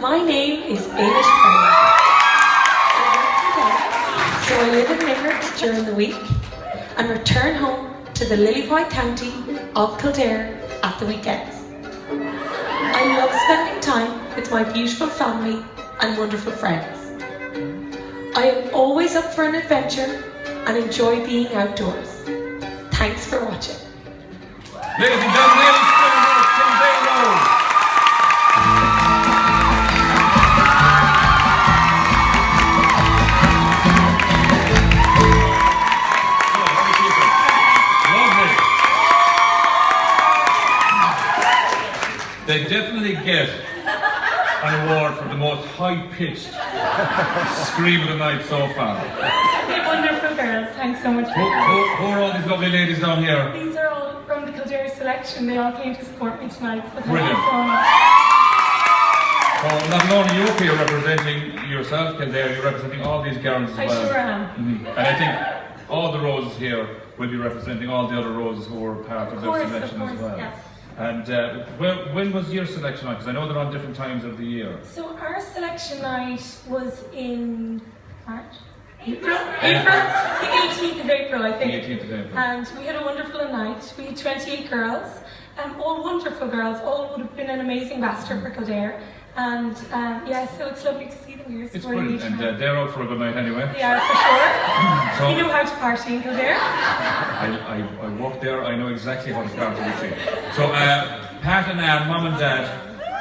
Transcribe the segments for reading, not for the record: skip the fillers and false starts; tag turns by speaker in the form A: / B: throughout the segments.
A: My name is Ailish. So I live in Limerick during the week and return home to the lily-white county of Kildare at the weekends. I love spending time with my beautiful family and wonderful friends. I am always up for an adventure and enjoy being outdoors. Thanks for watching.
B: Ladies and gentlemen, Kildare Rose. They definitely get an award for the most high-pitched scream of the night so far.
C: They're wonderful girls. Thanks so much for
B: Who are all these lovely ladies down here?
C: These are all from the Kildare selection. They all came to support me tonight. So
B: Brilliant.
C: So much.
B: So not only you up here representing yourself, Kildare, you're representing all these girls as well.
C: I sure am.
B: And I think all the roses here will be representing all the other roses who were part of their selection as well.
C: Yes.
B: And when was your selection night? Because I know they're on different times of the year.
C: So our selection night was in March? April? The 18th of April, I think.
B: The 18th of April.
C: And we had a wonderful night. We had 28 girls, all wonderful girls. All would have been an amazing ambassador for Kildare. And yeah, so it's lovely to see them here.
B: It's brilliant, and they're out for a good night anyway.
C: They are, for sure. So, you know how to party in Kildare.
B: I work there, I know exactly how to party with you. So, Pat and Anne, Mum and Dad.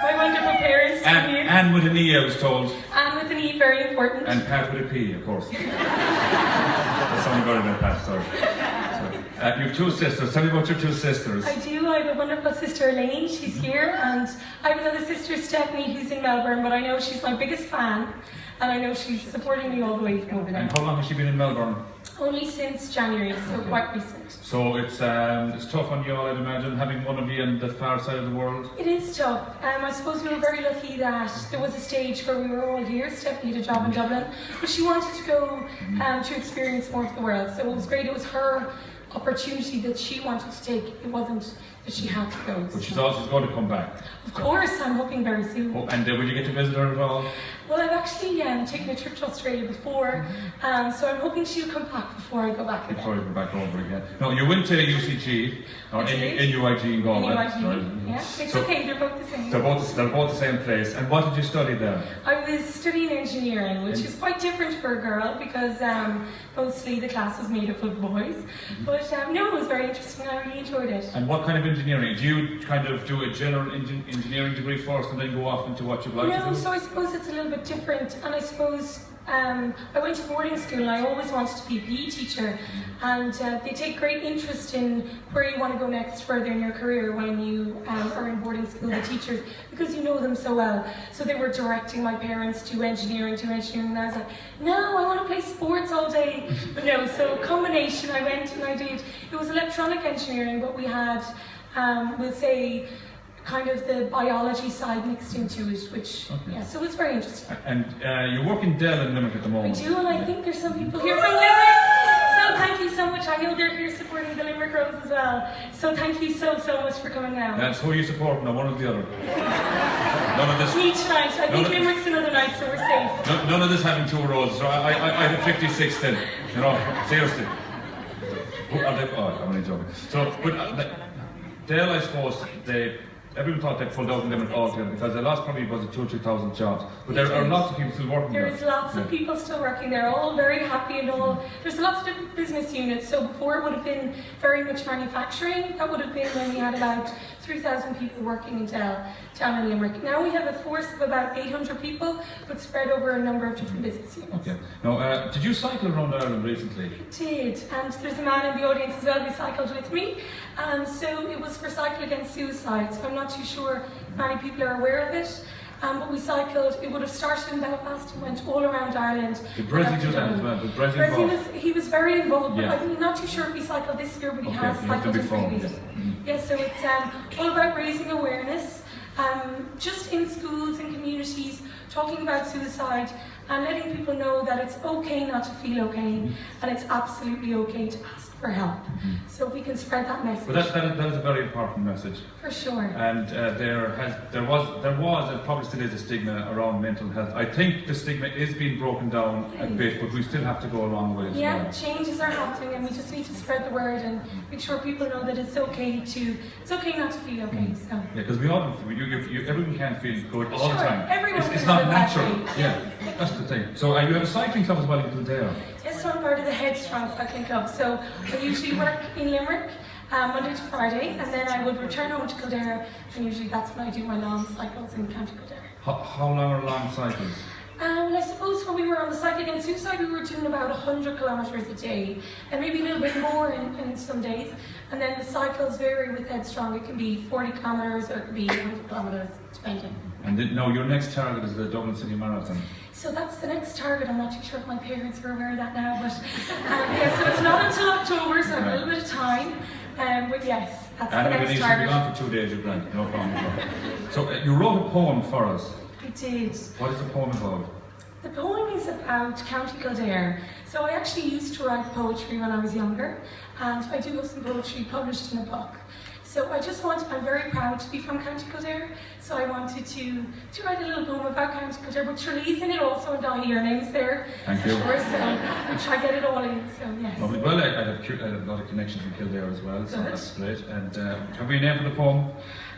C: My wonderful parents.
B: Anne with an E, I was told.
C: Anne with an E, very important.
B: And Pat with a P, of course. There's something better than Pat, sorry. You have two sisters. Tell me about your two sisters.
C: I do. I have a wonderful sister, Elaine. She's here. And I have another sister, Stephanie, who's in Melbourne. But I know she's my biggest fan. And I know she's supporting me all the way from over there.
B: And how long has she been in Melbourne?
C: Only since January, so quite recent.
B: So it's tough on you all, I'd imagine, having one of you on the far side of the world.
C: It is tough. I suppose we were very lucky that there was a stage where we were all here. Stephanie had a job in Dublin, but she wanted to go to experience more of the world. So it was great. It was her opportunity that she wanted to take. It wasn't that she had to go.
B: But she's going to come back.
C: Of course, I'm hoping very soon.
B: Oh, and will you get to visit her at all?
C: Well, I've actually taken a trip to Australia before, so I'm hoping she'll come back before I go back again.
B: Before you go back over again. No, you went to UCG, or NUIG in Galway.
C: NUIG, yeah. It's okay, they're both the same.
B: They're both the same place. And what did you study there?
C: I was studying engineering, which is quite different for a girl because mostly the class was made up of boys. But no, it was very interesting. I really enjoyed it.
B: And what kind of engineering? Do you kind of do a general engineering degree first and then go off into what you'd like to do?
C: No, so I suppose it's a little bit different. And I suppose I went to boarding school and I always wanted to be a PE teacher. And they take great interest in where you want to go next further in your career when you are in boarding school, the teachers, because you know them so well. So they were directing my parents to engineering, and I was like, no, I want to play sports all day. But no, so combination, I went and I did, it was electronic engineering, but we had, we'll say, kind of the biology side mixed into it, which, yeah, so it's very interesting.
B: And you work in Dell in Limerick at the moment.
C: I do, and I think there's some people here from Limerick. So thank you so much. I know they're here supporting the Limerick Rose as well. So thank you so much for coming down.
B: That's who you support, no one or the other. None of this.
C: Me tonight. I think Limerick's another night, so we're safe.
B: None of this having two roses. So I had 56 then. You know, seriously. I'm only joking. So, but Dell, I suppose, everyone thought they pulled out in Limerick altogether because they lost probably about 2,000 or 3,000 jobs. But there are lots of people still working there.
C: There's lots of people still working there, all very happy and all. There's lots of different business units. So before it would have been very much manufacturing. That would have been when we had about 3,000 people working in Dell down in Limerick. Now we have a force of about 800 people, but spread over a number of different business units.
B: Okay. Now, did you cycle around Ireland recently?
C: I did, and there's a man in the audience as well who cycled with me. So it was for Cycle Against Suicide, so I'm not too sure if many people are aware of it. But we cycled, it would have started in Belfast and went all around Ireland.
B: Did Brennan do that as well? Did Brennan involved?
C: He was very involved, but
B: yeah.
C: I'm not too sure if he cycled this year, but he has cycled in previous. Yeah, so it's all about raising awareness, just in schools and communities, talking about suicide and letting people know that it's okay not to feel okay, and it's absolutely okay to ask for help. So if we can spread that message.
B: But that is a very important message.
C: For sure.
B: And there was and probably still is a stigma around mental health. I think the stigma is being broken down a bit, but we still have to go a long way as well.
C: Changes are happening, and we just need to spread the word and make sure people know that it's okay not to feel okay. So.
B: Yeah, because we all, everyone can't feel good all the time.
C: Everyone
B: it's not natural. Yeah, that's the thing. So you have a cycling club as well in Kildare.
C: Yes, so I'm part of the Headstrong Cycling Club. So I usually work in Limerick Monday to Friday, and then I would return home to Kildare, and usually that's when I do my long cycles in County Kildare.
B: How long are long cycles?
C: Well, I suppose when we were on the cycle against suicide, we were doing about 100 kilometres a day, and maybe a little bit more in some days. And then the cycles vary with Headstrong. It can be 40 kilometres or it can be 100 kilometres, depending.
B: And your next target is the Dublin City Marathon.
C: So that's the next target. I'm not too sure if my parents are aware of that now, but so it's not until October, so a little bit of time. But yes, that's the next target.
B: And be gone for 2 days, you're grand, no problem at all. So you wrote a poem for us.
C: I did.
B: What is the poem about?
C: The poem is about County Kildare. So I actually used to write poetry when I was younger, and I do have some poetry published in a book. So I'm very proud to be from County Kildare, so I wanted to write a little poem about County Kildare, but Shirley's in it also, and Daithi, your name's there.
B: Thank you.
C: Sure, so we'll try to get it all in, so yes.
B: Lovely. Well, I have a lot of connections in Kildare as well, so that's great. And have we a name for the poem?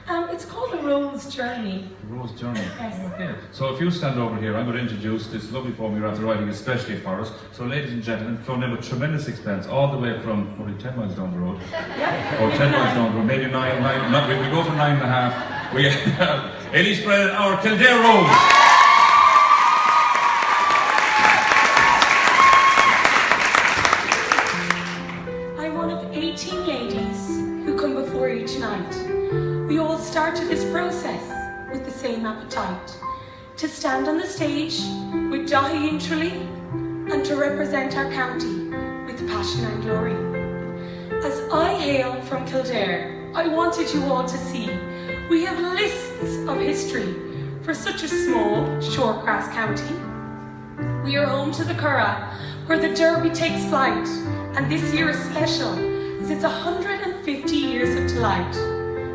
C: It's called The Rose Journey.
B: The Rose Journey.
C: Yes.
B: Okay. So if you stand over here, I'm going to introduce this lovely poem you're after writing especially for us. So ladies and gentlemen, flown in with tremendous expense, all the way from probably 10 miles down the road.
C: Yeah.
B: Or 10 miles down the road, maybe 9, we go for 9.5. We have Ailish, Brennan, our Kildare Rose.
C: I'm one of 18 ladies who come before you tonight. We all started this process with the same appetite, to stand on the stage with Daithi and Tralee, and to represent our county with passion and glory. As I hail from Kildare, I wanted you all to see we have lists of history for such a small, short grass county. We are home to the Curragh, where the Derby takes flight, and this year is special as it's 150 years of delight.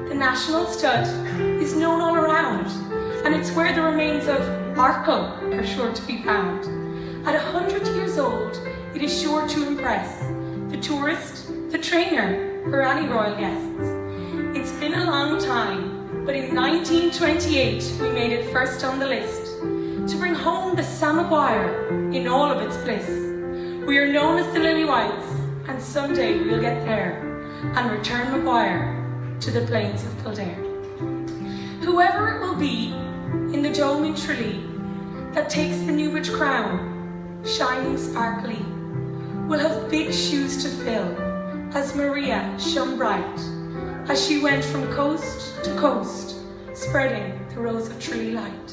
C: The National Stud is known all around, and it's where the remains of Arkle are sure to be found. At 100 years old, it is sure to impress the tourist, the trainer, or any royal guests. It's been a long time, but in 1928 we made it first on the list to bring home the Sam Maguire in all of its bliss. We are known as the Lily Whites, and someday we'll get there and return Maguire to the plains of Kildare. Whoever it will be in the dome in Tralee that takes the Newbridge crown, shining sparkly, will have big shoes to fill as Maria shone bright as she went from coast to coast, spreading the rose of Tralee light.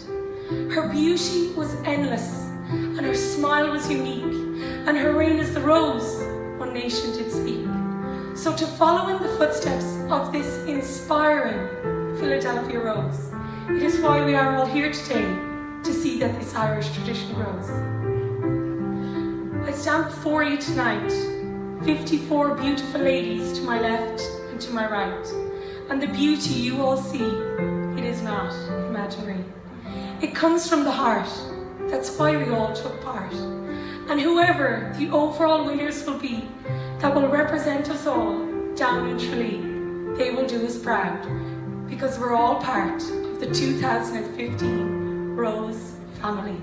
C: Her beauty was endless, and her smile was unique, and her reign as the rose one nation did speak. So to follow in the footsteps of this inspiring Philadelphia Rose, it is why we are all here today, to see that this Irish tradition grows. I stand before you tonight, 54 beautiful ladies to my left and to my right, and the beauty you all see, it is not imaginary. It comes from the heart, that's why we all took part. And whoever the overall winners will be, that will represent us all down in Tralee, they will do us proud, because we're all part of the 2015 Rose family.